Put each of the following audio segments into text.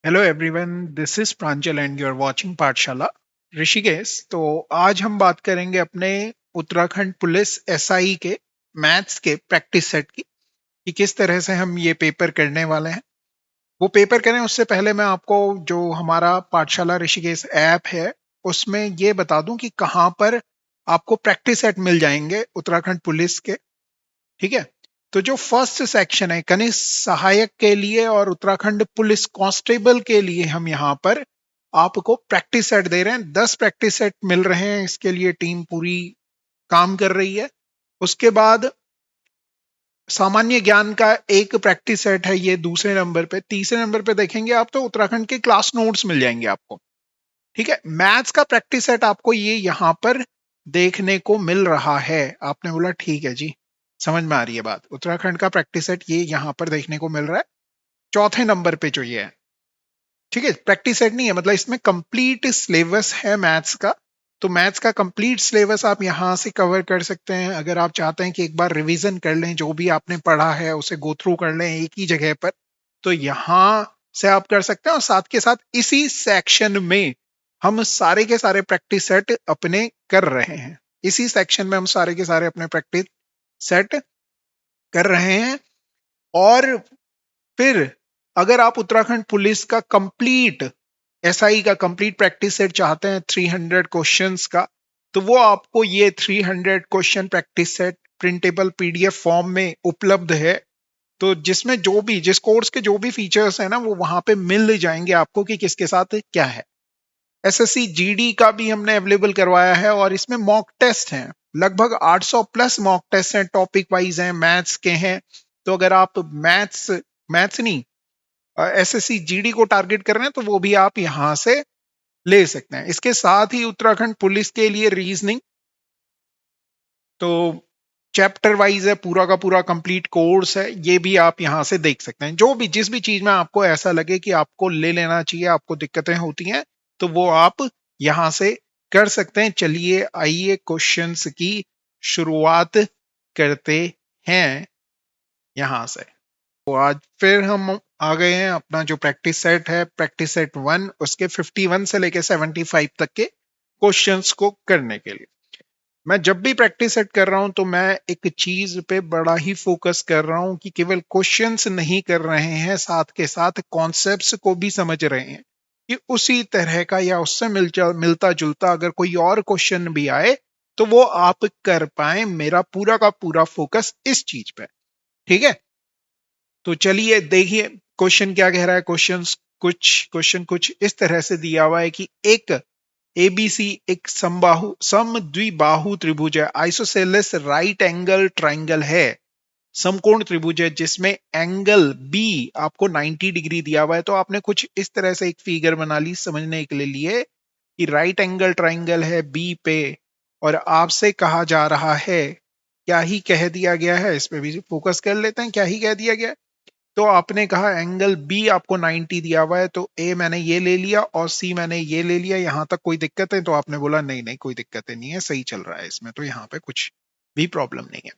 Hello everyone, this is Pranjal and you are watching Pathshala Rishikesh. तो आज हम बात करेंगे अपने उत्तराखंड पुलिस एसआई के मैथ्स के प्रैक्टिस सेट की कि किस तरह से हम ये पेपर करने वाले हैं। वो पेपर करें उससे पहले मैं आपको जो हमारा पाठशाला ऋषिकेश ऐप है उसमें ये बता दूं कि कहाँ पर आपको प्रैक्टिस सेट मिल जाएंगे उत्तराखंड पुलिस के। ठीक है, तो जो फर्स्ट सेक्शन है कनिष्ठ सहायक के लिए और उत्तराखंड पुलिस कांस्टेबल के लिए हम यहाँ पर आपको प्रैक्टिस सेट दे रहे हैं। 10 प्रैक्टिस सेट मिल रहे हैं, इसके लिए टीम पूरी काम कर रही है। उसके बाद सामान्य ज्ञान का एक प्रैक्टिस सेट है, ये दूसरे नंबर पे। तीसरे नंबर पे देखेंगे आप तो उत्तराखंड के क्लास नोट्स मिल जाएंगे आपको। ठीक है, मैथ्स का प्रैक्टिस सेट आपको ये यहाँ पर देखने को मिल रहा है। आपने बोला ठीक है जी, समझ में आ रही है बात। उत्तराखंड का प्रैक्टिस सेट ये यहाँ पर देखने को मिल रहा है चौथे नंबर पे जो ये है। ठीक है, प्रैक्टिस सेट नहीं है, मतलब इसमें कंप्लीट सिलेबस है मैथ्स का। तो मैथ्स का कंप्लीट सिलेबस आप यहाँ से कवर कर सकते हैं। अगर आप चाहते हैं कि एक बार रिवीजन कर लें, जो भी आपने पढ़ा है उसे गो थ्रू कर लें एक ही जगह पर, तो यहाँ से आप कर सकते हैं। और साथ के साथ इसी सेक्शन में हम सारे के सारे प्रैक्टिस सेट अपने कर रहे हैं। इसी सेक्शन में हम सारे के सारे अपने प्रैक्टिस सेट कर रहे हैं। और फिर अगर आप उत्तराखंड पुलिस का कंप्लीट एसआई का कंप्लीट प्रैक्टिस सेट चाहते हैं 300 क्वेश्चंस का, तो वो आपको ये 300 question practice set printable PDF form में उपलब्ध है। तो जिसमें जो भी जिस कोर्स के जो भी फीचर्स है ना, वो वहां पे मिल जाएंगे आपको कि किसके साथ क्या है। एसएससी जीडी का भी हमने अवेलेबल करवाया है और इसमें मॉक टेस्ट हैं। लगभग 800 प्लस मॉक टेस्ट हैं, टॉपिक वाइज हैं, मैथ्स के हैं। तो अगर आप मैथ्स मैथ्स नहीं एसएससी जीडी को टारगेट कर रहे हैं तो वो भी आप यहां से ले सकते हैं। इसके साथ ही उत्तराखंड पुलिस के लिए रीजनिंग तो चैप्टर वाइज है, पूरा का पूरा कंप्लीट कोर्स है, ये भी आप यहां से देख सकते हैं। जो भी जिस भी चीज में आपको ऐसा लगे कि आपको ले लेना चाहिए, आपको दिक्कतें होती हैं, तो वो आप यहां से कर सकते हैं। चलिए आइए क्वेश्चंस की शुरुआत करते हैं यहां से। तो आज फिर हम आ गए हैं अपना जो प्रैक्टिस सेट है, प्रैक्टिस सेट 1, उसके 51 से लेके 75 तक के क्वेश्चंस को करने के लिए। मैं जब भी प्रैक्टिस सेट कर रहा हूं तो मैं एक चीज पे बड़ा ही फोकस कर रहा हूं कि केवल क्वेश्चंस नहीं कर रहे हैं, साथ के साथ कॉन्सेप्ट्स को भी समझ रहे हैं कि उसी तरह का या उससे मिलता जुलता अगर कोई और क्वेश्चन भी आए तो वो आप कर पाए। मेरा पूरा का पूरा फोकस इस चीज पे। ठीक है, तो चलिए देखिए क्वेश्चन क्या कह रहा है। क्वेश्चन कुछ इस तरह से दिया हुआ है कि एक एबीसी एक समद्विबाहु त्रिभुज है, आइसोसेलेस राइट एंगल ट्राइंगल है, समकोण त्रिभुज है जिसमें एंगल बी आपको 90 डिग्री दिया हुआ है। तो आपने कुछ इस तरह से एक फिगर बना ली समझने के लिए कि राइट एंगल ट्राइंगल है बी पे, और आपसे कहा जा रहा है, क्या ही कह दिया गया है, इस पे भी फोकस कर लेते हैं, क्या ही कह दिया गया है। तो आपने कहा एंगल बी आपको 90 दिया हुआ है, तो ए मैंने ये ले लिया और सी मैंने ये ले लिया। यहां तक कोई दिक्कत है? तो आपने बोला नहीं नहीं कोई दिक्कत नहीं है, सही चल रहा है इसमें, तो यहाँ पे कुछ भी प्रॉब्लम नहीं है।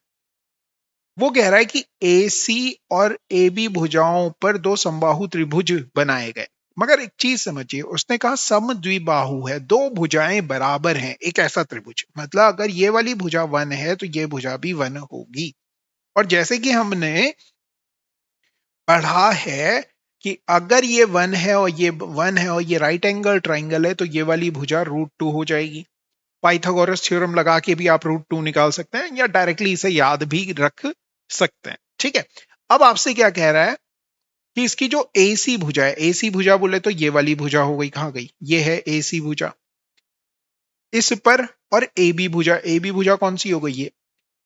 वो कह रहा है कि ए सी और ए बी भुजाओं पर दो समबाहु त्रिभुज बनाए गए। मगर एक चीज समझिए, उसने कहा सम द्विबाहु है, दो भुजाएं बराबर हैं एक ऐसा त्रिभुज, मतलब अगर ये वाली भुजा 1 है तो ये भुजा भी 1 होगी। और जैसे कि हमने पढ़ा है कि अगर ये 1 है और ये 1 है और ये राइट एंगल ट्राइंगल है तो ये वाली भुजा √2 हो जाएगी। पाइथागोरस थ्योरम लगा के भी आप √2 निकाल सकते हैं या डायरेक्टली इसे याद भी रख सकते हैं। ठीक है, अब आपसे क्या कह रहा है कि इसकी जो एसी भुजा है, एसी भुजा बोले तो ये वाली भुजा हो गई, कहां गई, ये है एसी भुजा इस पर, और ए बी भुजा, ए बी भुजा कौन सी हो गई, ये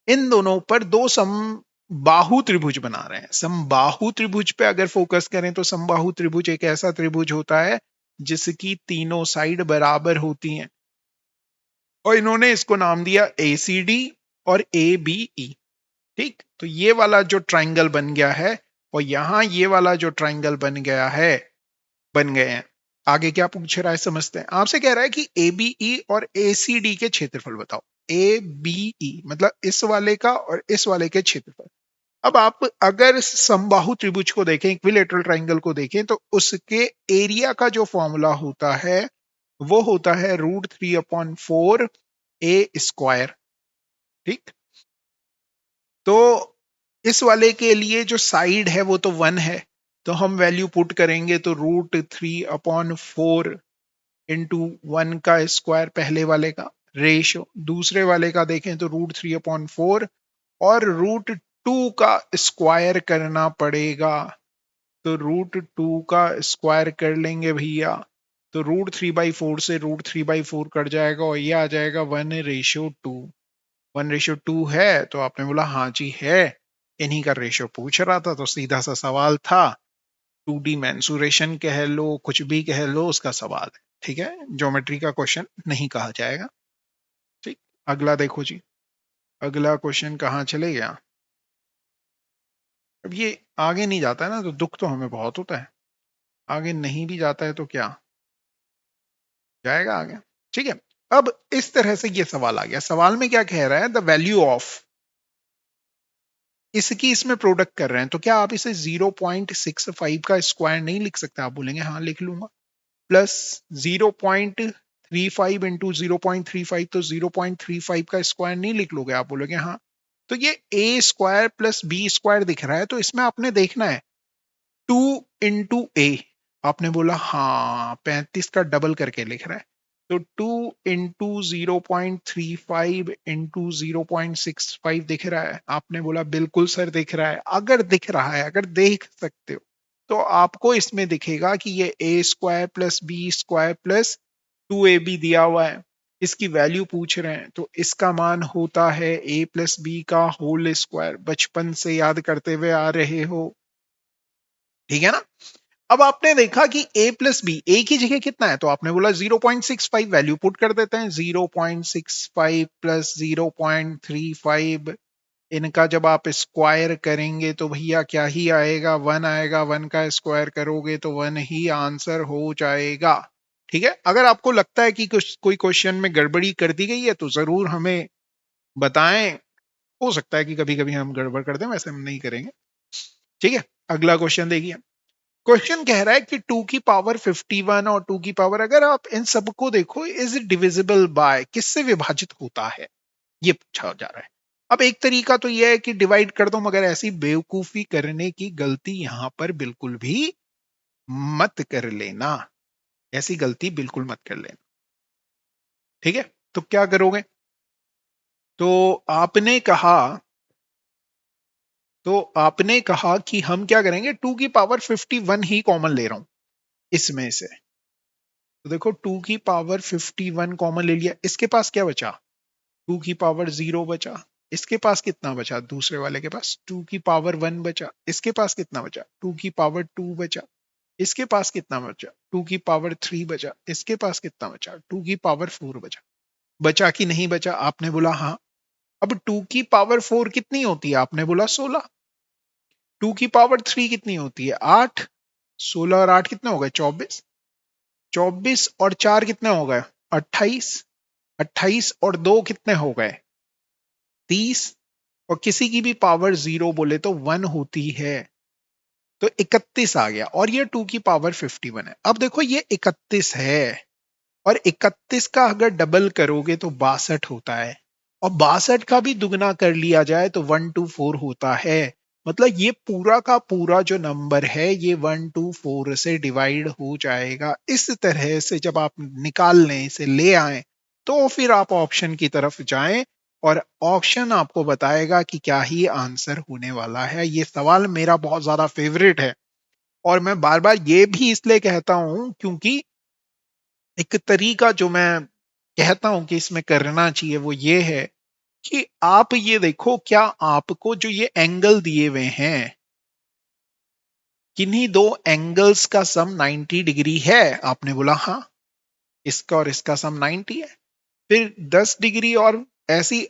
इन दोनों पर दो समबाहु त्रिभुज बना रहे हैं। समबाहु त्रिभुज पे अगर फोकस करें तो समबाहु त्रिभुज एक ऐसा त्रिभुज होता है जिसकी तीनों साइड बराबर होती हैं, और इन्होंने इसको नाम दिया ACD और ABE। ठीक, तो ये वाला जो ट्राइंगल बन गया है और यहां ये वाला जो ट्राइंगल बन गया है, बन गए हैं। आगे क्या पूछ रहा है समझते हैं। आपसे कह रहा है कि ABE और ACD के क्षेत्रफल बताओ। ABE मतलब इस वाले का और इस वाले के क्षेत्रफल। अब आप अगर समबाहु त्रिभुज को देखें, इक्विलेटरल ट्राइंगल को देखें, तो उसके एरिया का जो फॉर्मूला होता है वो होता है √3/4 a²। ठीक, तो इस वाले के लिए जो साइड है वो तो 1 है, तो हम वैल्यू पुट करेंगे तो √3/4 इंटू 1 का स्क्वायर पहले वाले का रेशो, दूसरे वाले का देखें तो √3/4 और √2 का स्क्वायर करना पड़ेगा, तो √2 का स्क्वायर कर लेंगे भैया, तो √3/4 से √3/4 कट जाएगा और ये आ जाएगा 1:2। 1:2 है, तो आपने बोला हाँ जी है, इन्हीं का रेशियो पूछ रहा था, तो सीधा सा सवाल था, 2D मेंसुरेशन कह लो, कुछ भी कह लो, उसका सवाल है। ठीक है, ज्योमेट्री का क्वेश्चन नहीं कहा जाएगा। ठीक, अगला देखो जी, अगला क्वेश्चन कहाँ चले गया। अब ये आगे नहीं जाता है ना, तो दुख तो हमें बहुत होता है, आगे नहीं भी जाता है तो क्या जाएगा आगे। ठीक है, अब इस तरह से ये सवाल आ गया, सवाल में क्या कह रहा है, द वैल्यू ऑफ, इसकी इसमें प्रोडक्ट कर रहे हैं, तो क्या आप इसे 0.65 का स्क्वायर नहीं लिख सकते? आप बोलेंगे हाँ लिख लूंगा, प्लस 0.35 इंटू 0.35, तो 0.35 का स्क्वायर नहीं लिख लोगे? आप बोलोगे हाँ। तो ये a² प्लस b² दिख रहा है, तो इसमें आपने देखना है 2 इंटू a। आपने बोला हाँ 35 का डबल करके लिख रहा है, तो 2 इंटू 0.35 इंटू 0.65 दिख रहा है? आपने बोला बिल्कुल सर दिख रहा है। अगर दिख रहा है, अगर देख सकते हो, तो आपको इसमें दिखेगा कि ये a² plus b² plus 2ab दिया हुआ है, इसकी वैल्यू पूछ रहे हैं, तो इसका मान होता है a प्लस बी का होल स्क्वायर। बचपन से याद करते हुए आ रहे हो, ठीक है ना। अब आपने देखा कि a प्लस बी ए की जगह कितना है, तो आपने बोला 0.65, वैल्यू पुट कर देते हैं, 0.65 प्लस 0.35, इनका जब आप स्क्वायर करेंगे तो भैया क्या ही आएगा, 1 आएगा, 1 का स्क्वायर करोगे तो 1 ही आंसर हो जाएगा। ठीक है, अगर आपको लगता है कि कुछ कोई क्वेश्चन में गड़बड़ी कर दी गई है तो जरूर हमें बताएं, हो सकता है कि कभी कभी हम गड़बड़ कर दें, वैसे हम नहीं करेंगे। ठीक है, अगला क्वेश्चन देखिए, क्वेश्चन कह रहा है कि 2 की पावर 51 और 2 की पावर, अगर आप इन सबको देखो, इज डिविजिबल बाय, किससे विभाजित होता है, ये पूछा जा रहा है। अब एक तरीका तो यह है कि डिवाइड कर दो, मगर ऐसी बेवकूफी करने की गलती यहां पर बिल्कुल भी मत कर लेना, ऐसी गलती बिल्कुल मत कर लेना। ठीक है, तो क्या करोगे, तो आपने कहा कि हम क्या करेंगे, 2 की पावर 51 ही कॉमन ले रहा हूं इसमें से, तो देखो 2 की पावर 51 कॉमन ले लिया, इसके पास क्या बचा, 2 की पावर 0 बचा, इसके पास कितना बचा, दूसरे वाले के पास 2 की पावर 1 बचा, इसके पास कितना बचा, 2 की पावर 2 बचा, इसके पास कितना बचा, 2 की पावर 3 बचा, इसके पास कितना बचा, 2 की पावर 4 बचा। बचा कि नहीं बचा? आपने बोला हाँ। अब 2 की पावर 4 कितनी होती है? आपने बोला 16। 2 की पावर 3 कितनी होती है? 8। 16 और 8 कितने हो गए? 24। 24 और 4 कितने हो गए? 28। 28 और 2 कितने हो गए? 30। और किसी की भी पावर 0 बोले तो 1 होती है, तो 31 आ गया, और ये 2 की पावर 51 है। अब देखो ये 31 है, और 31 का अगर डबल करोगे तो 62 होता है, और 62 का भी दुगना कर लिया जाए तो 124 होता है। मतलब ये पूरा का पूरा जो नंबर है ये 124 से डिवाइड हो जाएगा। इस तरह से जब आप निकाल लें, इसे ले आए, तो फिर आप ऑप्शन की तरफ जाएं, और ऑप्शन आपको बताएगा कि क्या ही आंसर होने वाला है। ये सवाल मेरा बहुत ज्यादा फेवरेट है, और मैं बार बार ये भी इसलिए कहता हूं क्योंकि एक तरीका जो मैं कहता हूं कि इसमें करना चाहिए वो ये है कि आप ये देखो, क्या आपको जो ये एंगल दिए हुए हैं, किन्हीं दो एंगल्स का सम 90 डिग्री है? आपने बोला हाँ, इसका और इसका सम 90 है। फिर 10 डिग्री और ऐसी,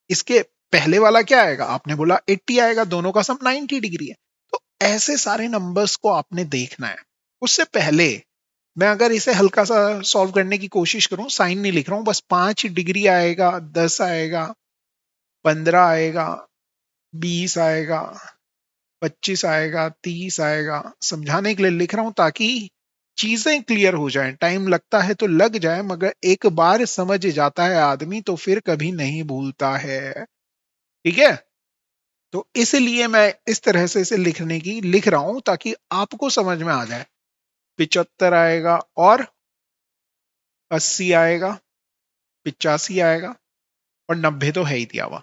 इसके पहले वाला क्या आएगा? आपने बोला 80 आएगा, दोनों का सम 90 डिग्री है। तो ऐसे सारे नंबर्स को आपने देखना है। उससे पहले मैं अगर इसे हल्का सा सॉल्व करने की कोशिश करूं, साइन नहीं लिख रहा हूं, बस 5 डिग्री आएगा, 10 आएगा, 15 आएगा, 20 आएगा, 25 आएगा, 30 आएगा। समझाने के लिए लिख रहा हूं ताकि चीजें क्लियर हो जाएं। टाइम लगता है तो लग जाए, मगर एक बार समझ जाता है आदमी तो फिर कभी नहीं भूलता है। ठीक है, तो इसलिए मैं इस तरह से इसे लिख रहा हूं ताकि आपको समझ में आ जाए। 75 आएगा और 80 आएगा, 85 आएगा और 90 तो है ही दिया हुआ।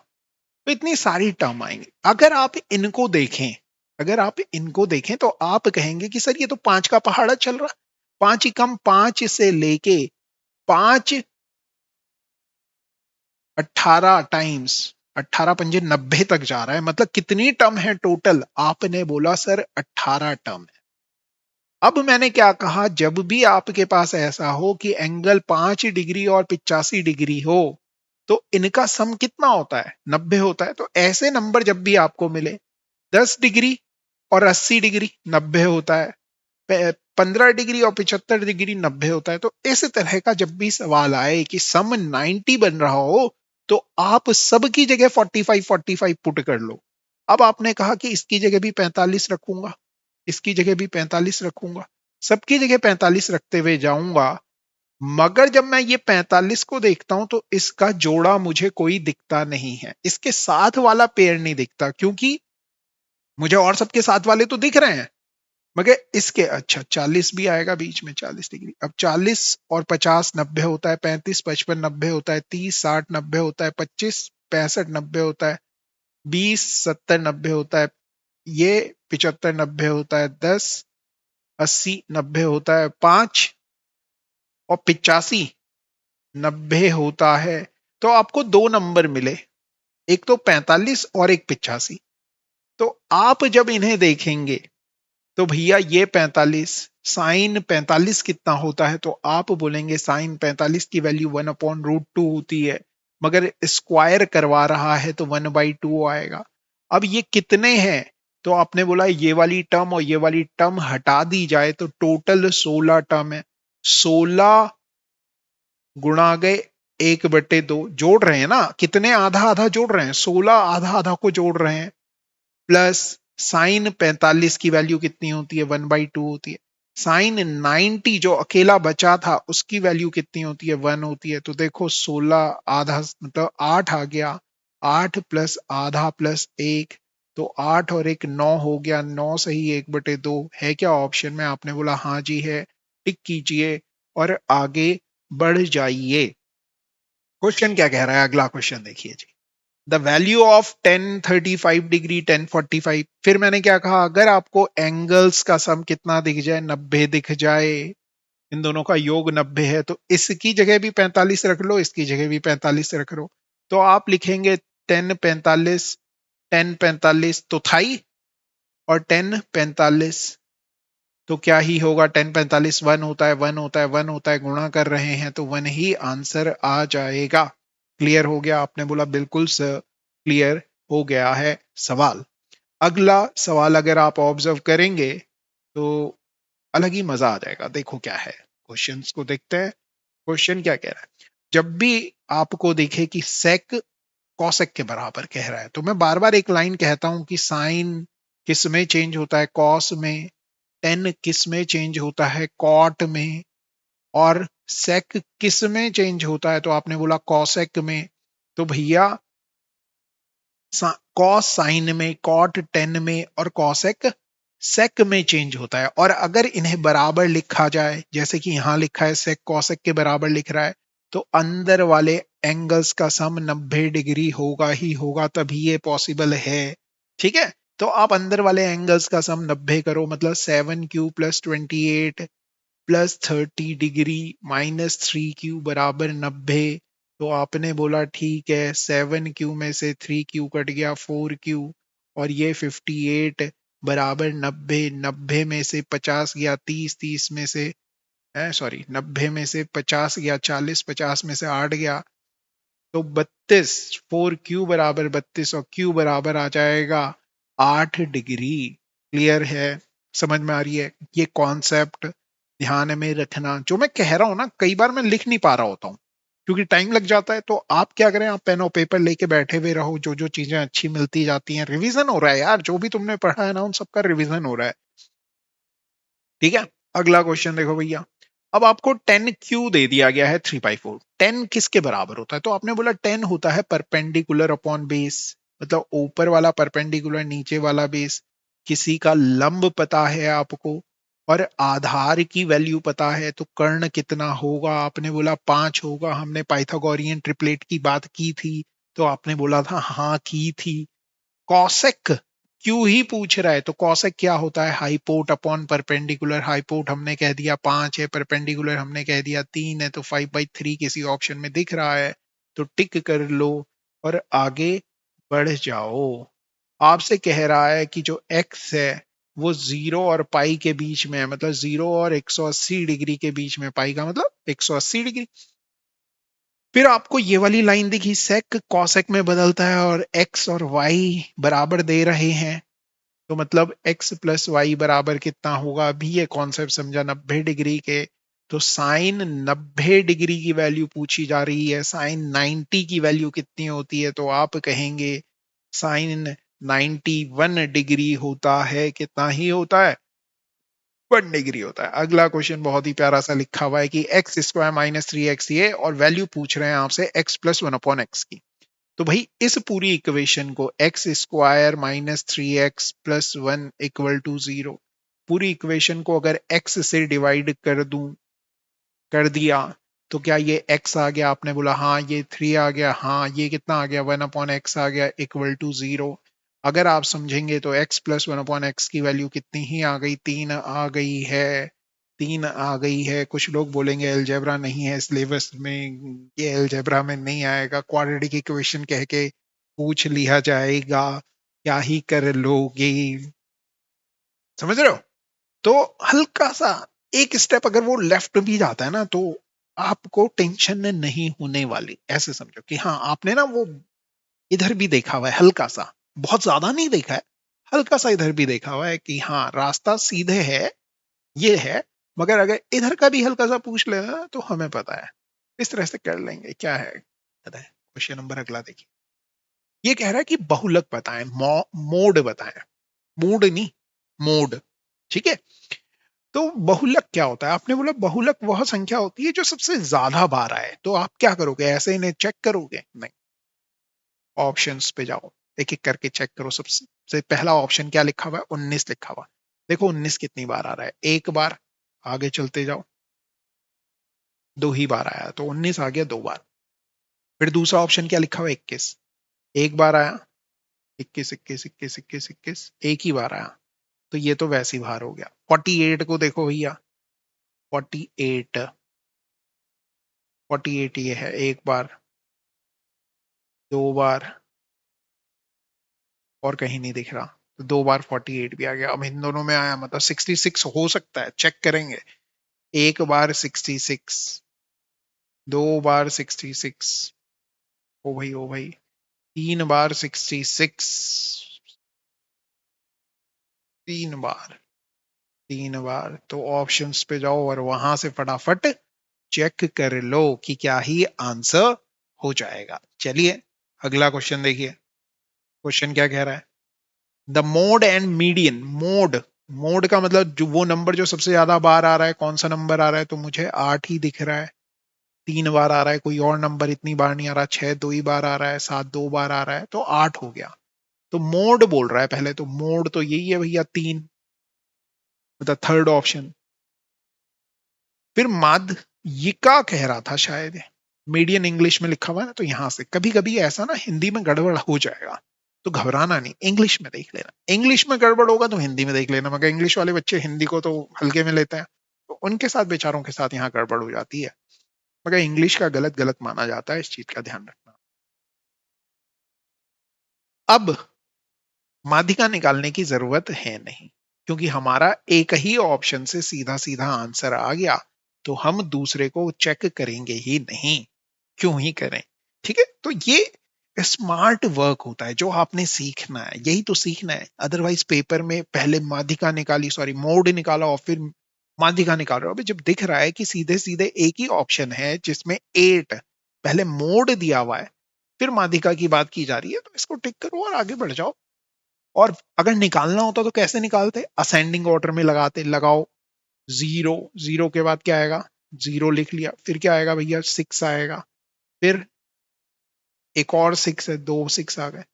तो इतनी सारी टर्म आएंगे। अगर आप इनको देखें तो आप कहेंगे कि सर ये तो 5 का पहाड़ा चल रहा। 5 ही कम, 5 से लेके 5 18 टाइम्स, 18 पंजे 90 तक जा रहा है। मतलब कितनी टर्म है टोटल? आपने बोला सर 18 टर्म है। अब मैंने क्या कहा, जब भी आपके पास ऐसा हो कि एंगल 5 डिग्री और 85 डिग्री हो तो इनका सम कितना होता है? 90 होता है। तो ऐसे नंबर जब भी आपको मिले, 10 डिग्री और 80 डिग्री 90 होता है, 15 डिग्री और 75 डिग्री 90 होता है। तो इस तरह का जब भी सवाल आए कि सम 90 बन रहा हो तो आप सबकी जगह 45 45 पुट कर लो। अब आपने कहा कि इसकी जगह भी 45 रखूंगा, इसकी जगह भी 45 रखूंगा, सबकी जगह 45 रखते हुए जाऊंगा। मगर जब मैं ये 45 को देखता हूं तो इसका जोड़ा मुझे कोई दिखता नहीं है, इसके साथ वाला पेयर नहीं दिखता, क्योंकि मुझे और सबके साथ वाले तो दिख रहे हैं मगर इसके। अच्छा, 40 भी आएगा बीच में, 40 डिग्री। अब 40 और 50 90 होता है, 35 55 90 होता है, 30 60 90 होता है, 25 65 90 होता है, 20 70 90 होता है, ये 75 90 होता है, 10 80 90 होता है, 5 और 85 90 होता है। तो आपको दो नंबर मिले, एक तो 45 और एक 85। तो आप जब इन्हें देखेंगे तो भैया ये 45 साइन 45 कितना होता है? तो आप बोलेंगे साइन 45 की वैल्यू 1/√2 होती है, मगर स्क्वायर करवा रहा है तो 1/2 आएगा। अब ये कितने हैं? तो आपने बोला ये वाली टर्म और ये वाली टर्म हटा दी जाए तो टोटल 16 टर्म है। 16 गुणा गए 1/2, जोड़ रहे हैं ना, कितने आधा आधा जोड़ रहे हैं? 16 आधा आधा को जोड़ रहे हैं, प्लस साइन 45 की वैल्यू कितनी होती है? 1/2 होती है। साइन 90 जो अकेला बचा था उसकी वैल्यू कितनी होती है? 1 होती है। तो देखो 16 आधा मतलब 8 आ गया, 8 प्लस आधा प्लस 1, तो 8 और 1 9 हो गया, 9 सही 1/2 है क्या ऑप्शन में? आपने बोला हाँ जी है, टिक कीजिए और आगे बढ़ जाइए। क्वेश्चन क्या कह रहा है? अगला क्वेश्चन देखिए जी। The value of 1035 degree 1045। फिर मैंने क्या कहा, अगर आपको एंगल्स का सम कितना दिख जाए? 90 दिख जाए, इन दोनों का योग 90 है, तो इसकी जगह भी 45 रख लो, इसकी जगह भी 45 रख लो। तो आप लिखेंगे 1045, 1045 तो था ही, और 1045 तो क्या ही होगा? 1045 1 होता है, 1 होता है, 1 होता है, गुणा कर रहे हैं तो 1 ही आंसर आ जाएगा। क्लियर हो गया? आपने बोला बिल्कुल सर, क्लियर हो गया है सवाल। अगला सवाल अगर आप ऑब्जर्व करेंगे तो अलग ही मजा आ जाएगा। देखो क्या है, क्वेश्चंस को देखते हैं। क्वेश्चन क्या कह रहा है? जब भी आपको देखे कि सेक कॉसेक के बराबर कह रहा है, तो मैं बार बार एक लाइन कहता हूं कि साइन किस में चेंज होता है? कॉस में। टेन किस में चेंज होता है? कॉट में। और सेक किस में चेंज होता है? तो आपने बोला कॉसेक में। तो भैया कॉस साइन में, कॉट टेन में और कॉसेक सेक में चेंज होता है। और अगर इन्हें बराबर लिखा जाए, जैसे कि यहां लिखा है सेक कॉसेक के बराबर लिख रहा है, तो अंदर वाले एंगल्स का सम 90 डिग्री होगा ही होगा, तभी ये पॉसिबल है। ठीक है, तो आप अंदर वाले एंगल्स का सम 90 करो, मतलब 7Q plus 28 plus 30 degree minus 3Q बराबर 90। तो आपने बोला ठीक है, 7Q में से 3Q कट गया, 4Q, और ये 58 बराबर 90। 90 में से 50 गया 30, 30 में से सॉरी 90 में से 50 गया 40, 50 में से 8 गया तो 32। 4Q बराबर 32 और Q बराबर आ जाएगा 8 डिग्री। क्लियर है? समझ में आ रही है? ये कॉन्सेप्ट ध्यान में रखना। जो मैं कह रहा हूं ना, कई बार मैं लिख नहीं पा रहा होता हूं, क्योंकि टाइम लग जाता है। तो आप क्या करें, आप पेन और पेपर लेके बैठे हुए रहो, जो जो चीजें अच्छी मिलती जाती हैं, रिवीजन हो रहा है यार, जो भी तुमने पढ़ा है ना उन सबका रिवीजन हो रहा है। ठीक है, अगला क्वेश्चन देखो भैया। अब आपको 10 क्यू दे दिया गया है 3/4। 10 किसके बराबर होता है? तो आपने बोला 10 होता है परपेंडिकुलर अपॉन बेस, मतलब ऊपर वाला परपेंडिकुलर, नीचे वाला बेस। किसी का लंब पता है आपको और आधार की वैल्यू पता है, तो कर्ण कितना होगा? आपने बोला 5 होगा। हमने पाइथागोरियन ट्रिपलेट की बात की थी, तो आपने बोला था हाँ की थी। कॉसेक क्यों ही पूछ रहा है, तो कॉसेक क्या होता है? हाइपोट अपॉन परपेंडिकुलर। हाइपोट हमने कह दिया 5 है, परपेंडिकुलर हमने कह दिया 3 है, तो 5/3 किसी ऑप्शन में दिख रहा है, तो टिक कर लो और आगे बढ़ जाओ। आपसे कह रहा है कि जो एक्स है वो 0 और पाई के बीच में है, मतलब 0 और 180 डिग्री के बीच में, पाई का मतलब 180 डिग्री। फिर आपको ये वाली लाइन दिखी, सेक कॉसेक में बदलता है और एक्स और वाई बराबर दे रहे हैं, तो मतलब x प्लस वाई बराबर कितना होगा? अभी ये कॉन्सेप्ट समझा 90 डिग्री के। तो साइन 90 डिग्री की वैल्यू पूछी जा रही है, साइन 90 की वैल्यू कितनी होती है? तो आप कहेंगे साइन 91 डिग्री होता है। कितना ही होता है? 1 डिग्री होता है। अगला क्वेश्चन बहुत ही प्यारा सा लिखा हुआ है कि x² - 3x ये, और वैल्यू पूछ रहे हैं आपसे x प्लस 1/x की। तो भाई इस पूरी इक्वेशन को x² - 3x + 1 = 0, पूरी इक्वेशन को अगर x से डिवाइड कर दूं, कर दिया, तो क्या ये x आ गया? आपने बोला हाँ। ये 3 आ गया, हाँ। ये कितना आ गया? 1/x आ गया, =0। अगर आप समझेंगे तो x प्लस 1/x की वैल्यू कितनी ही आ गई? 3 आ गई है। 3 आ गई है। कुछ लोग बोलेंगे अलजेब्रा नहीं है सिलेबस में, ये अलजेब्रा में नहीं आएगा, क्वाड्रेटिक इक्वेशन कह के पूछ लिया जाएगा, क्या ही कर लोगे? समझ रहे हो? तो हल्का सा एक स्टेप अगर वो लेफ्ट भी जाता है ना, तो आपको टेंशन नहीं होने वाली। ऐसे समझो कि हाँ, आपने ना वो इधर भी देखा हुआ है हल्का सा, बहुत ज्यादा नहीं देखा है, हल्का सा इधर भी देखा हुआ है कि हाँ रास्ता सीधे है, ये है। मगर अगर इधर का भी हल्का सा पूछ लेना तो हमें पता है, इस तरह से कर लेंगे। क्या है पता है? क्वेश्चन नंबर अगला देखिए। ये कह रहा है कि बहुलक बताएं, मोड बताएं। मूड नहीं, मोड। ठीक है, तो बहुलक क्या होता है? आपने बोला बहुलक वह संख्या होती है जो सबसे ज्यादा बार आए। तो आप क्या करोगे? ऐसे इन्हें चेक करोगे? नहीं, ऑप्शंस पे जाओ, एक एक करके चेक करो। सबसे पहला ऑप्शन क्या लिखा हुआ है? 19 लिखा हुआ। देखो 19 कितनी बार आ रहा है? एक बार। आगे चलते जाओ, 2 ही बार आया, तो 19 आ गया 2 बार। फिर दूसरा ऑप्शन क्या लिखा हुआ है? 21, एक बार आया। 21 21 21 21 21, एक ही बार आया, तो ये तो वैसे ही बाहर हो गया। 48 को देखो भैया, 48, 48 ये है, एक बार, 2 बार, और कहीं नहीं दिख रहा, तो 2 बार 48 भी आ गया। अब इन दोनों में आया, मतलब 66 हो सकता है, चेक करेंगे। एक बार 66, 2 बार 66, ओ भाई 3 बार 66, 3 बार, 3 बार। तो ऑप्शंस पे जाओ और वहां से फटाफट चेक कर लो कि क्या ही आंसर हो जाएगा। चलिए अगला क्वेश्चन देखिए। क्वेश्चन क्या कह रहा है? The mode and median. Mode, mode का मतलब जो वो नंबर जो सबसे ज्यादा बार आ रहा है, कौन सा नंबर आ रहा है? तो मुझे 8 ही दिख रहा है। 3 बार आ रहा है, कोई और नंबर इतनी बार नहीं आ रहा। 6 दो ही बार आ रहा है, 7 2 बार आ रहा है, तो 8 हो गया। तो मोड बोल रहा है पहले, तो मोड तो यही है भैया 3, मतलब थर्ड ऑप्शन। फिर माध्यिका कह रहा था शायद, मीडियन इंग्लिश में लिखा हुआ है ना, तो यहां से कभी कभी ऐसा ना हिंदी में गड़बड़ हो जाएगा, तो घबराना नहीं, इंग्लिश में देख लेना। इंग्लिश में गड़बड़ होगा तो हिंदी में देख लेना, मगर इंग्लिश वाले बच्चे हिंदी को तो हल्के में लेते हैं, तो उनके साथ, बेचारों के साथ यहाँ गड़बड़ हो जाती है। मगर इंग्लिश का गलत गलत माना जाता है, इस चीज का ध्यान रखना। अब माध्यिका निकालने की जरूरत है नहीं, क्योंकि हमारा एक ही ऑप्शन से सीधा सीधा आंसर आ गया, तो हम दूसरे को चेक करेंगे ही नहीं। क्यों ही करें? ठीक है, तो ये स्मार्ट वर्क होता है जो आपने सीखना है, यही तो सीखना है। अदरवाइज पेपर में पहले माध्यिका निकाली, सॉरी मोड निकाला, और फिर माध्यिका निकाल रहे हो। अभी जब दिख रहा है कि सीधे सीधे एक ही ऑप्शन है जिसमें 8, पहले मोड दिया हुआ है, फिर माध्यिका की बात की जा रही है, तो इसको टिक करो और आगे बढ़ जाओ। और अगर निकालना होता तो कैसे निकालते? असेंडिंग ऑर्डर में लगाते, लगाओ जीरो, जीरो के बाद क्या आएगा? जीरो लिख लिया, फिर क्या आएगा भैया? 6 आएगा, फिर एक और 6 है, 2 6 आ गए,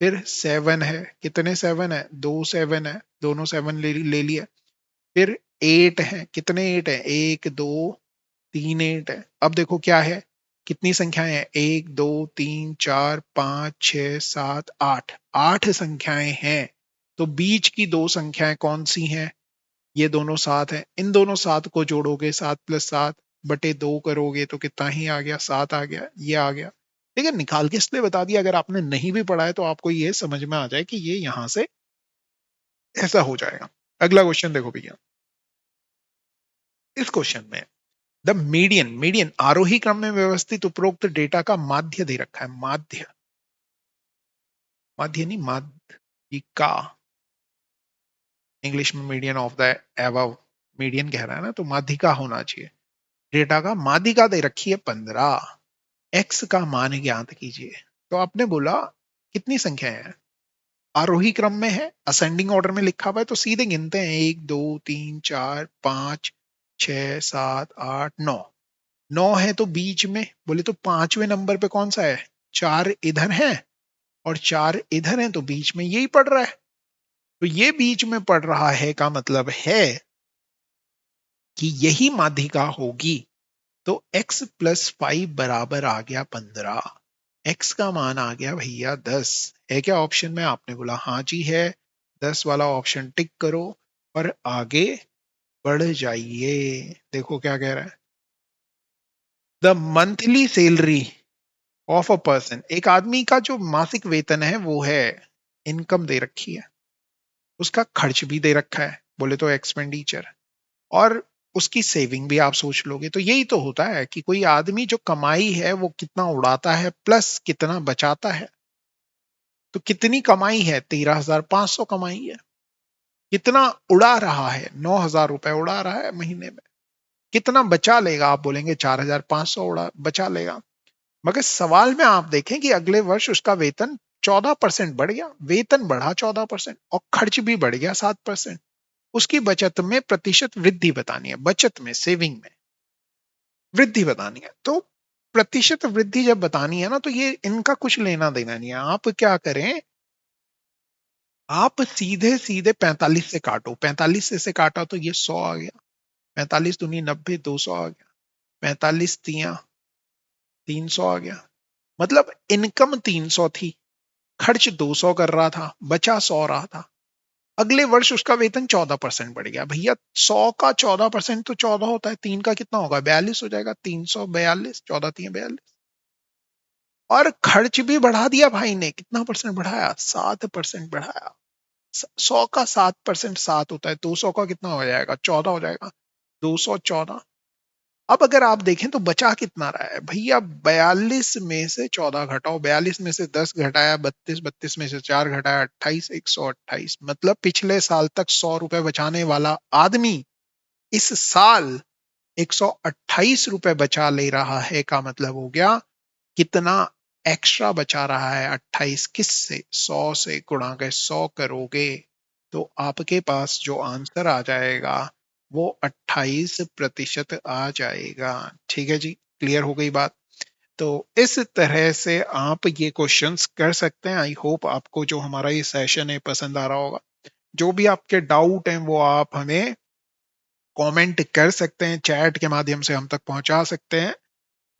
फिर 7 है, कितने 7 है? 2 7 है, दोनों 7 ले लिया, फिर 8 है, कितने 8 है? 1 2 3 8 है। अब देखो क्या है, कितनी संख्याएं हैं? 1 2 3 4 5 6 7 8, 8 संख्याएं हैं। तो बीच की दो संख्याएं कौन सी हैं? ये दोनों 7 हैं, इन दोनों 7 को जोड़ोगे, 7 + 7 बटे 2 करोगे तो कितना ही आ गया? 7 आ गया, ये आ गया। ठीक है, निकाल के इसलिए बता दिया, अगर आपने नहीं भी पढ़ा है तो आपको ये समझ में आ जाए कि ये यहां से ऐसा हो जाएगा। अगला क्वेश्चन देखो भैया, इस क्वेश्चन में द मीडियन, मीडियन आरोही क्रम में व्यवस्थित उपरोक्त डेटा का माध्य दे रखा है। माध्य, माध्य नहीं, माध्यिका, इंग्लिश में median of the above, median कह रहा है ना, तो माध्यिका होना चाहिए। डेटा का माध्यिका दे रखी है 15, एक्स का मान ज्ञात कीजिए। तो आपने बोला कितनी संख्या है? आरोही क्रम में है, असेंडिंग ऑर्डर में लिखा हुआ है, तो सीधे गिनते हैं, 1 2 3 4 5 6 7 8 9, 9 है तो बीच में, बोले तो पांचवें नंबर पे कौन सा है? 4 इधर है और 4 इधर है, तो बीच में यही पड़ रहा है। तो ये बीच में पड़ रहा है का मतलब है कि यही माध्यिका होगी। तो x + 5 बराबर आ गया 15, x का मान आ गया भैया 10। है क्या ऑप्शन में? आपने बोला हाँ जी है, 10 वाला ऑप्शन टिक करो और आगे बढ़ जाइए। देखो क्या कह रहा है, the monthly salary of a person, एक आदमी का जो मासिक वेतन है वो है, इनकम दे रखी है, उसका खर्च भी दे रखा है, बोले तो एक्सपेंडिचर, और उसकी सेविंग भी आप सोच लोगे। तो यही तो होता है कि कोई आदमी जो कमाई है वो कितना उड़ाता है प्लस कितना बचाता है। तो कितनी कमाई है? 13,500 कमाई है। कितना उड़ा रहा है? 9,000 रुपए उड़ा रहा है महीने में। कितना बचा लेगा? आप बोलेंगे 4,500 उड़ा बचा लेगा। मगर सवाल में आप देखें कि अगले वर्ष उसका वेतन 14% बढ़ गया, वेतन बढ़ा 14% और खर्च भी बढ़ गया 7%। उसकी बचत में प्रतिशत वृद्धि बतानी है, बचत में, सेविंग में वृद्धि बतानी है। तो प्रतिशत वृद्धि जब बतानी है ना, तो ये इनका कुछ लेना देना नहीं है। आप क्या करें, आप सीधे सीधे 45 से काटो, 45 से काटा तो ये 100 आ गया, 45 दूनी 90, 200 आ गया, 45 तिया 300 आ गया। मतलब इनकम 300 थी, खर्च 200 कर रहा था, बचा 100 रहा था। अगले वर्ष उसका वेतन 14% बढ़ गया। भैया 100 का 14% तो 14 होता है, 3 का कितना होगा? 42 हो जाएगा, 342, 14 3 42। और खर्च भी बढ़ा दिया भाई ने, कितना परसेंट बढ़ाया? 7% बढ़ाया। 100 का 7% 7 होता है, 200 का कितना हो जाएगा? 14 हो जाएगा, 214। अब अगर आप देखें तो बचा कितना रहा है भैया? 42 में से 14 घटाओ, 42 में से 10 घटाया 32, 32 में से 4 घटाया 28, 128। मतलब पिछले साल तक 100 रुपए बचाने वाला आदमी इस साल 128 रुपए बचा ले रहा है। का मतलब हो गया कितना एक्स्ट्रा बचा रहा है? 28 किस से? 100 से गुणा के 100 करोगे तो आपके पास जो आंसर आ जाएगा वो 28% आ जाएगा। ठीक है जी, क्लियर हो गई बात? तो इस तरह से आप ये क्वेश्चंस कर सकते हैं। आई होप आपको जो हमारा ये सेशन है पसंद आ रहा होगा। जो भी आपके डाउट हैं वो आप हमें कमेंट कर सकते हैं, चैट के माध्यम से हम तक पहुंचा सकते हैं।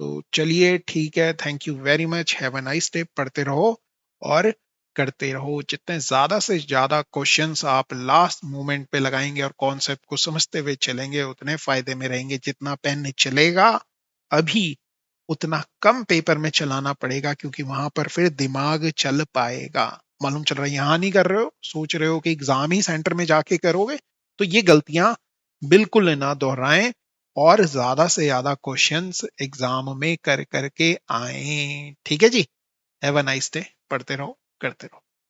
तो चलिए ठीक है, thank you very much, have a nice day. पढ़ते रहो और करते रहो। जितने ज्यादा से ज्यादा क्वेश्चंस आप लास्ट मोमेंट पे लगाएंगे और कॉन्सेप्ट को समझते हुए चलेंगे उतने फायदे में रहेंगे। जितना पेन चलेगा अभी उतना कम पेपर में चलाना पड़ेगा, क्योंकि वहां पर फिर दिमाग चल पाएगा। मालूम चल रहा है, यहां नहीं कर रहे हो, सोच रहे हो कि एग्जाम ही सेंटर में जाके करोगे, तो ये गलतियां बिल्कुल ना दोहराएं और ज्यादा से ज्यादा क्वेश्चंस एग्जाम में कर करके आए। ठीक है जी, हैव अ नाइस डे। पढ़ते रहो, करते रहो।